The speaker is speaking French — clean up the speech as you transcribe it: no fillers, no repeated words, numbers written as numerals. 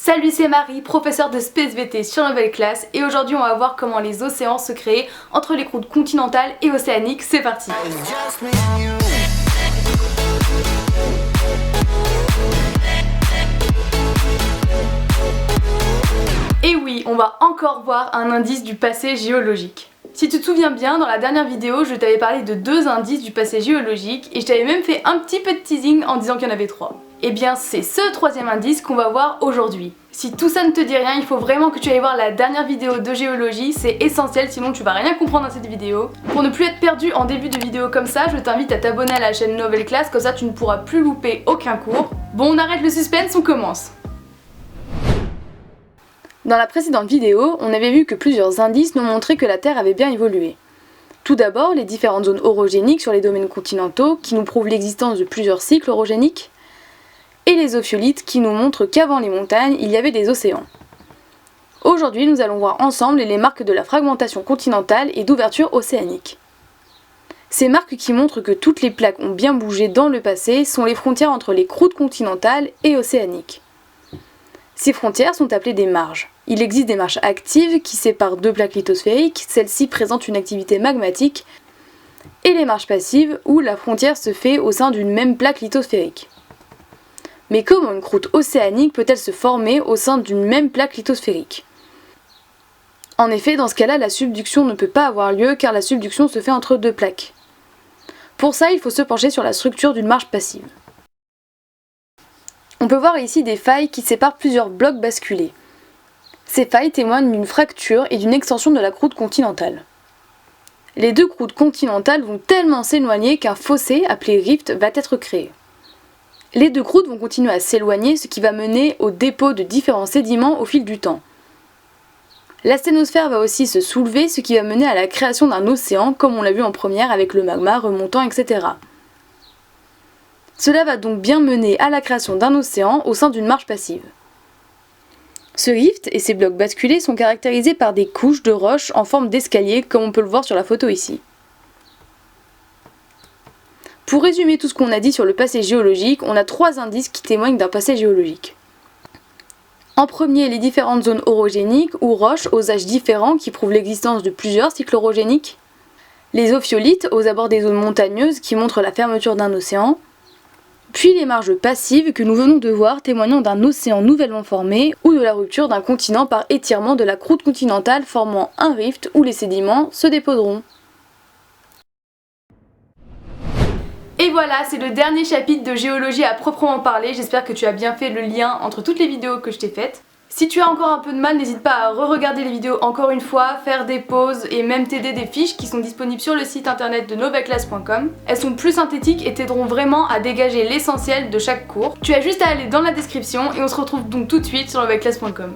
Salut, c'est Marie, professeure de SpaceVT sur Nouvelle Classe, et aujourd'hui on va voir comment les océans se créent entre les croûtes continentales et océaniques. C'est parti. Et oui, on va encore voir un indice du passé géologique. Si tu te souviens bien, dans la dernière vidéo, je t'avais parlé de 2 indices du passé géologique et je t'avais même fait un petit peu de teasing en disant qu'il y en avait 3. Et bien c'est ce 3e indice qu'on va voir aujourd'hui. Si tout ça ne te dit rien, il faut vraiment que tu ailles voir la dernière vidéo de géologie, c'est essentiel, sinon tu vas rien comprendre à cette vidéo. Pour ne plus être perdu en début de vidéo comme ça, je t'invite à t'abonner à la chaîne Nouvelle Classe, comme ça tu ne pourras plus louper aucun cours. Bon, on arrête le suspense, on commence. Dans la précédente vidéo, on avait vu que plusieurs indices nous montraient que la Terre avait bien évolué. Tout d'abord, les différentes zones orogéniques sur les domaines continentaux qui nous prouvent l'existence de plusieurs cycles orogéniques, et les ophiolites qui nous montrent qu'avant les montagnes, il y avait des océans. Aujourd'hui, nous allons voir ensemble les marques de la fragmentation continentale et d'ouverture océanique. Ces marques qui montrent que toutes les plaques ont bien bougé dans le passé sont les frontières entre les croûtes continentales et océaniques. Ces frontières sont appelées des marges. Il existe des marges actives qui séparent deux plaques lithosphériques, celles-ci présentent une activité magmatique, et les marges passives où la frontière se fait au sein d'une même plaque lithosphérique. Mais comment une croûte océanique peut-elle se former au sein d'une même plaque lithosphérique? En effet, dans ce cas-là, la subduction ne peut pas avoir lieu car la subduction se fait entre deux plaques. Pour ça, il faut se pencher sur la structure d'une marge passive. On peut voir ici des failles qui séparent plusieurs blocs basculés. Ces failles témoignent d'une fracture et d'une extension de la croûte continentale. Les deux croûtes continentales vont tellement s'éloigner qu'un fossé, appelé rift, va être créé. Les deux croûtes vont continuer à s'éloigner, ce qui va mener au dépôt de différents sédiments au fil du temps. La sténosphère va aussi se soulever, ce qui va mener à la création d'un océan, comme on l'a vu en première avec le magma remontant, etc. Cela va donc bien mener à la création d'un océan au sein d'une marge passive. Ce rift et ses blocs basculés sont caractérisés par des couches de roches en forme d'escalier, comme on peut le voir sur la photo ici. Pour résumer tout ce qu'on a dit sur le passé géologique, on a 3 indices qui témoignent d'un passé géologique. En premier, les différentes zones orogéniques ou roches aux âges différents qui prouvent l'existence de plusieurs cycles orogéniques. Les ophiolites aux abords des zones montagneuses qui montrent la fermeture d'un océan. Puis les marges passives que nous venons de voir témoignant d'un océan nouvellement formé ou de la rupture d'un continent par étirement de la croûte continentale formant un rift où les sédiments se déposeront. Et voilà, c'est le dernier chapitre de géologie à proprement parler. J'espère que tu as bien fait le lien entre toutes les vidéos que je t'ai faites. Si tu as encore un peu de mal, n'hésite pas à re-regarder les vidéos encore une fois, faire des pauses et même t'aider des fiches qui sont disponibles sur le site internet de novelclass.com. Elles sont plus synthétiques et t'aideront vraiment à dégager l'essentiel de chaque cours. Tu as juste à aller dans la description et on se retrouve donc tout de suite sur novelclass.com.